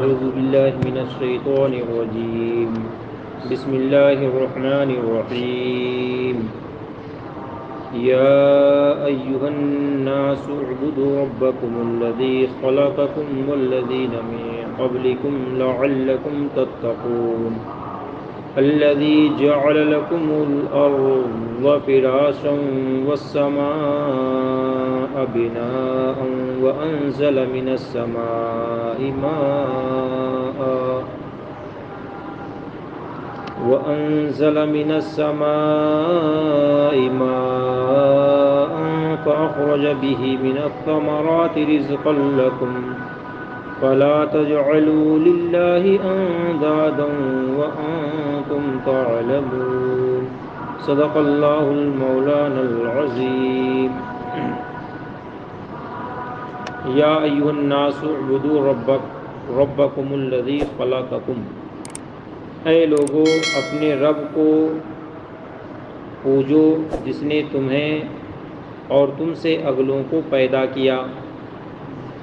أعوذ بالله من الشيطان الرجيم بسم الله الرحمن الرحيم يا أيها الناس اعبدوا ربكم الذي خلقكم والذين من قبلكم لعلكم تتقون الذي جعل لكم الأرض فراشا والسماء بناء وأنزل من السماء ماء فأخرج به من الثمرات رزقا لكم فلا تجعلوا لله أندادا وأنتم تعلمون صدق الله المولانا العظيم یا ایھا الناس اعبدوا ربکم الذی خلقکم، اے لوگو اپنے رب کو پوجو جس نے تمہیں اور تم سے اگلوں کو پیدا کیا۔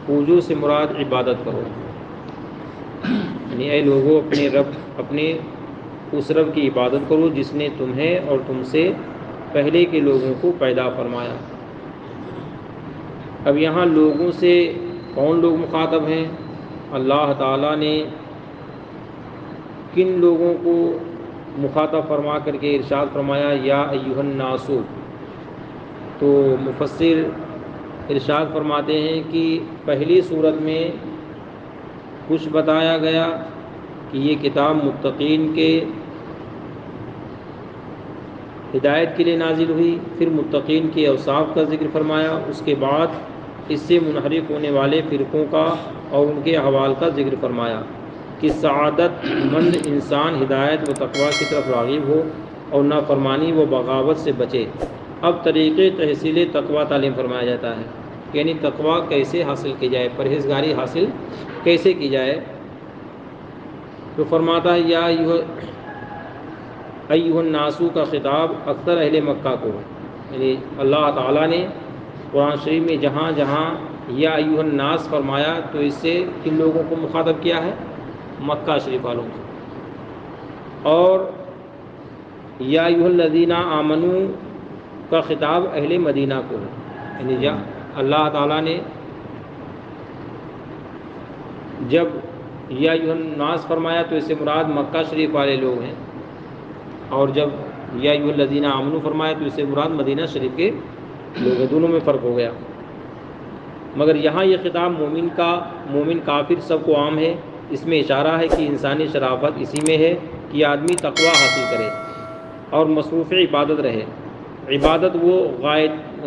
پوجو سے مراد عبادت کرو، یعنی اے لوگو اپنے اس رب کی عبادت کرو جس نے تمہیں اور تم سے پہلے کے لوگوں کو پیدا فرمایا۔ اب یہاں لوگوں سے کون لوگ مخاطب ہیں؟ اللہ تعالیٰ نے کن لوگوں کو مخاطب فرما کر کے ارشاد فرمایا یا ایھا الناس؟ تو مفسر ارشاد فرماتے ہیں کہ پہلی صورت میں کچھ بتایا گیا کہ یہ کتاب متقین کے ہدایت کے لیے نازل ہوئی، پھر متقین کے اوصاف کا ذکر فرمایا، اس کے بعد اس سے منحرف ہونے والے فرقوں کا اور ان کے احوال کا ذکر فرمایا کہ سعادت مند انسان ہدایت و تقوی کی طرف راغب ہو اور نافرمانی و بغاوت سے بچے۔ اب طریقے تحصیل تقوی تعلیم فرمایا جاتا ہے، یعنی تقوی کیسے حاصل کی جائے، پرہیزگاری حاصل کیسے کی جائے۔ تو فرماتا ہے یا ایھا الناس کا خطاب اکثر اہل مکہ کو، یعنی اللہ تعالیٰ نے قرآن شریف میں جہاں جہاں یا ایھا الناس فرمایا تو اس سے کن لوگوں کو مخاطب کیا ہے؟ مکہ شریف والوں کو۔ اور یا ایھا الذین آمنوا کا خطاب اہل مدینہ کو ہے، یعنی اللہ تعالیٰ نے جب یا ایھا الناس فرمایا تو اس سے مراد مکہ شریف والے لوگ ہیں، اور جب یا ایھا الذین آمنوا فرمایا تو اس سے مراد مدینہ شریف کے لوگ ہیں۔ دونوں میں فرق ہو گیا، مگر یہاں یہ خطاب مومن کافر سب کو عام ہے۔ اس میں اشارہ ہے کہ انسانی شرافت اسی میں ہے کہ آدمی تقوی حاصل کرے اور مصروف عبادت رہے۔ عبادت وہ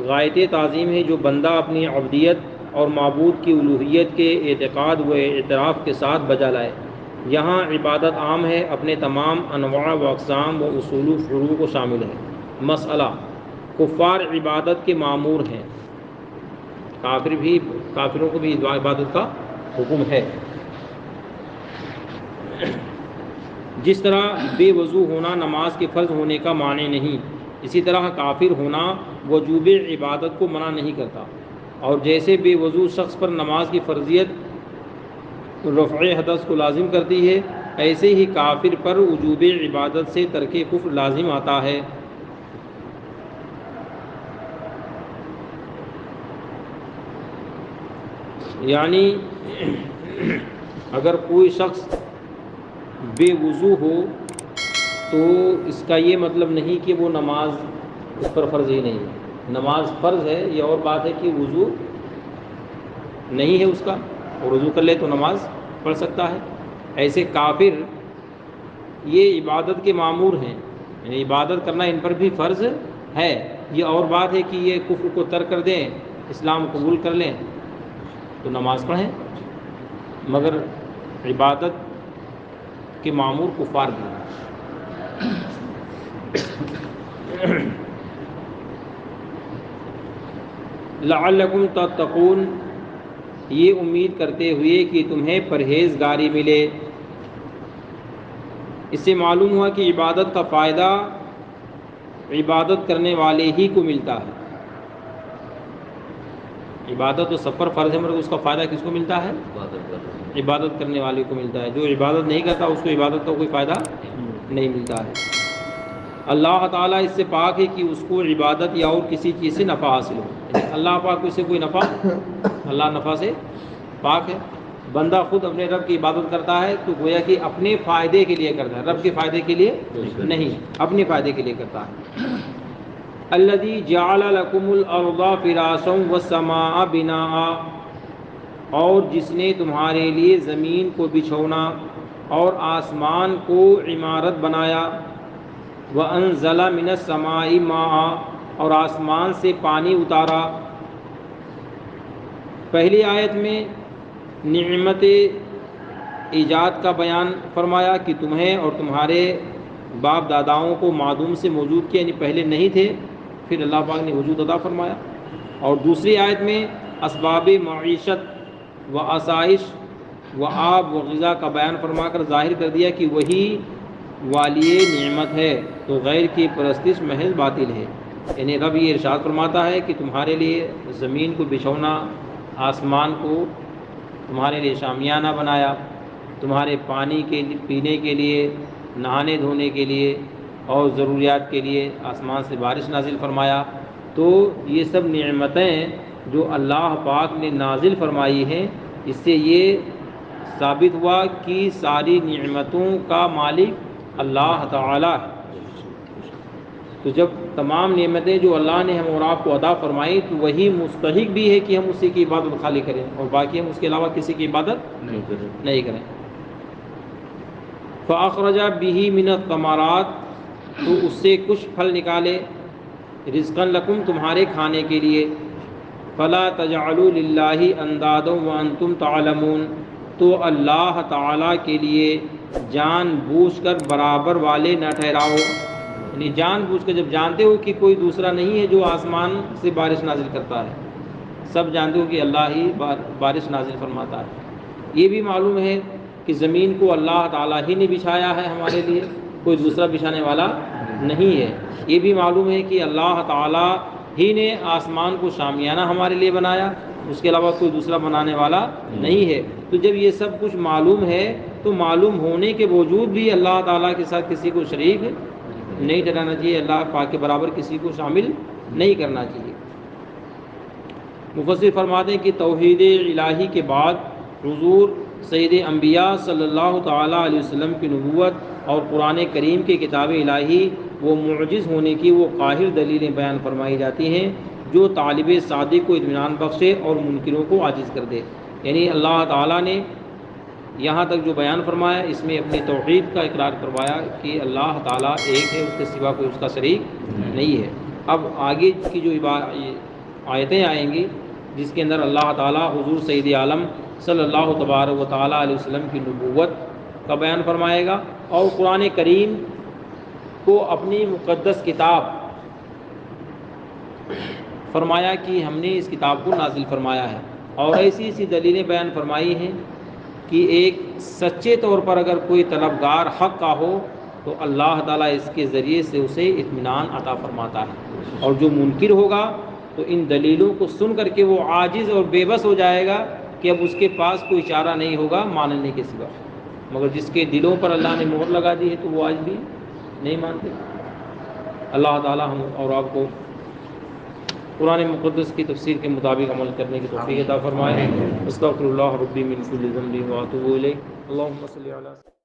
غایت تعظیم ہے جو بندہ اپنی عبدیت اور معبود کی الوہیت کے اعتقاد و اعتراف کے ساتھ بجا لائے۔ یہاں عبادت عام ہے، اپنے تمام انواع و اقسام و اصول و فروع کو شامل ہے۔ مسئلہ: کفار عبادت کے مامور ہیں، کافروں کو بھی عبادت کا حکم ہے۔ جس طرح بے وضو ہونا نماز کے فرض ہونے کا معنی نہیں، اسی طرح کافر ہونا وجوب عبادت کو منع نہیں کرتا، اور جیسے بے وضو شخص پر نماز کی فرضیت رفع حدث کو لازم کرتی ہے، ایسے ہی کافر پر وجوب عبادت سے ترک کفر لازم آتا ہے۔ یعنی اگر کوئی شخص بے وضو ہو تو اس کا یہ مطلب نہیں کہ وہ نماز اس پر فرض ہی نہیں ہے۔ نماز فرض ہے، یہ اور بات ہے کہ وضو نہیں ہے اس کا، اور وضو کر لے تو نماز پڑھ سکتا ہے۔ ایسے کافر یہ عبادت کے مامور ہیں، یعنی عبادت کرنا ان پر بھی فرض ہے۔ یہ اور بات ہے کہ یہ کفر کو ترک کر دیں، اسلام قبول کر لیں تو نماز پڑھیں، مگر عبادت کے مامور کفار بھی ہیں۔ لعلکم تتقون، یہ امید کرتے ہوئے کہ تمہیں پرہیزگاری ملے۔ اس سے معلوم ہوا کہ عبادت کا فائدہ عبادت کرنے والے ہی کو ملتا ہے، عبادت تو سب پر فرض ہے، مگر اس کا فائدہ کس کو ملتا ہے؟ عبادت کرنے والے کو ملتا ہے. جو عبادت نہیں کرتا اس کو عبادت کا کوئی فائدہ نہیں ملتا ہے. اللہ تعالیٰ اس سے پاک ہے کہ اس کو عبادت یا اور کسی چیز سے نفع حاصل ہو. یعنی اللہ پاک کو اس سے کوئی نفع، اللہ نفع سے پاک ہے. بندہ خود اپنے رب کی عبادت کرتا ہے تو گویا کہ اپنے فائدے کے لیے کرتا ہے، رب کے فائدے کے لیے نہیں، اپنے فائدے کے لیے کرتا ہے. الذی جعل لکم الارض فراشا والسماء بناء، اور جس نے تمہارے لیے زمین کو بچھونا اور آسمان کو عمارت بنایا. وانزل من السماء ماء، اور آسمان سے پانی اتارا. پہلی آیت میں نعمت ایجاد کا بیان فرمایا کہ تمہیں اور تمہارے باپ داداؤں کو معدوم سے موجود کیا، یعنی پہلے نہیں تھے، پھر اللہ پاک نے وجود عطا فرمایا. اور دوسری آیت میں اسباب معیشت و آسائش و آب و غذا کا بیان فرما کر ظاہر کر دیا کہ وہی والی نعمت ہے، تو غیر کی پرستش محض باطل ہے. یعنی رب یہ ارشاد فرماتا ہے کہ تمہارے لیے زمین کو بچھونا، آسمان کو تمہارے لیے شامیانہ بنایا، تمہارے پانی کے پینے کے لیے، نہانے دھونے کے لیے اور ضروریات کے لیے آسمان سے بارش نازل فرمایا. تو یہ سب نعمتیں جو اللہ پاک نے نازل فرمائی ہیں، اس سے یہ ثابت ہوا کہ ساری نعمتوں کا مالک اللہ تعالیٰ ہے. تو جب تمام نعمتیں جو اللہ نے ہم اور آپ کو عطا فرمائی تو وہی مستحق بھی ہے کہ ہم اسی کی عبادت خالی کریں، اور باقی ہم اس کے علاوہ کسی کی عبادت نہیں کریں. فَأَخْرَجَ بِهِ مِنَ الثَّمَرَاتِ، تو اس سے کچھ پھل نکالے، رزقاً لکم تمہارے کھانے کے لیے. فَلَا تَجْعَلُوا لِلَّهِ أَنْدَادًا وَأَنْتُمْ تَعْلَمُونَ، تو اللہ تعالیٰ کے لیے جان بوجھ کر برابر والے نہ ٹھہراؤ. یعنی جان بوجھ کر، جب جانتے ہو کہ کوئی دوسرا نہیں ہے جو آسمان سے بارش نازل کرتا ہے، سب جانتے ہو کہ اللہ ہی بارش نازل فرماتا ہے. یہ بھی معلوم ہے کہ زمین کو اللہ تعالیٰ ہی نے بچھایا ہے ہمارے لیے، کوئی دوسرا بچھانے والا نہیں ہے. یہ بھی معلوم ہے کہ اللہ تعالیٰ ہی نے آسمان کو شامیانہ ہمارے لیے بنایا، اس کے علاوہ کوئی دوسرا بنانے والا نہیں ہے. تو جب یہ سب کچھ معلوم ہے تو معلوم ہونے کے باوجود بھی اللہ تعالیٰ کے ساتھ کسی کو شریک نہیں ٹھہرانا چاہیے، اللہ پاک کے برابر کسی کو شامل نہیں کرنا چاہیے. مفسر فرماتے ہیں کہ توحید الہی کے بعد حضور سید انبیاء صلی اللہ تعالیٰ علیہ وسلم کی نبوت اور قرآن کریم کی کتاب الہی وہ معجز ہونے کی وہ قاہر دلیلیں بیان فرمائی جاتی ہیں جو طالب صادق کو اطمینان بخشے اور منکروں کو عاجز کر دے. یعنی اللہ تعالیٰ نے یہاں تک جو بیان فرمایا اس میں اپنی توحید کا اقرار کروایا کہ اللہ تعالیٰ ایک ہے، اس کے سوا کوئی اس کا شریک نہیں ہے. اب آگے کی جو آیتیں آئیں گی جس کے اندر اللہ تعالیٰ حضور سید عالم صلی اللہ تبارک و تعالیٰ علیہ وسلم کی نبوت کا بیان فرمائے گا اور قرآن کریم کو اپنی مقدس کتاب فرمایا کہ ہم نے اس کتاب کو نازل فرمایا ہے. اور ایسی دلیلیں بیان فرمائی ہیں کہ ایک سچے طور پر اگر کوئی طلبگار حق کا ہو تو اللہ تعالیٰ اس کے ذریعے سے اسے اطمینان عطا فرماتا ہے، اور جو منکر ہوگا تو ان دلیلوں کو سن کر کے وہ عاجز اور بے بس ہو جائے گا کہ اب اس کے پاس کوئی چارہ نہیں ہوگا ماننے کے سوا. مگر جس کے دلوں پر اللہ نے مہر لگا دی ہے تو وہ آج بھی نہیں مانتے. اللہ تعالیٰ ہم اور آپ کو قرآن مقدس کی تفسیر کے مطابق عمل کرنے کی توفیق عطا فرمائے. استغفر اللہ ربی من کل ذنب و اتوب الیہ. اللہم صلی علی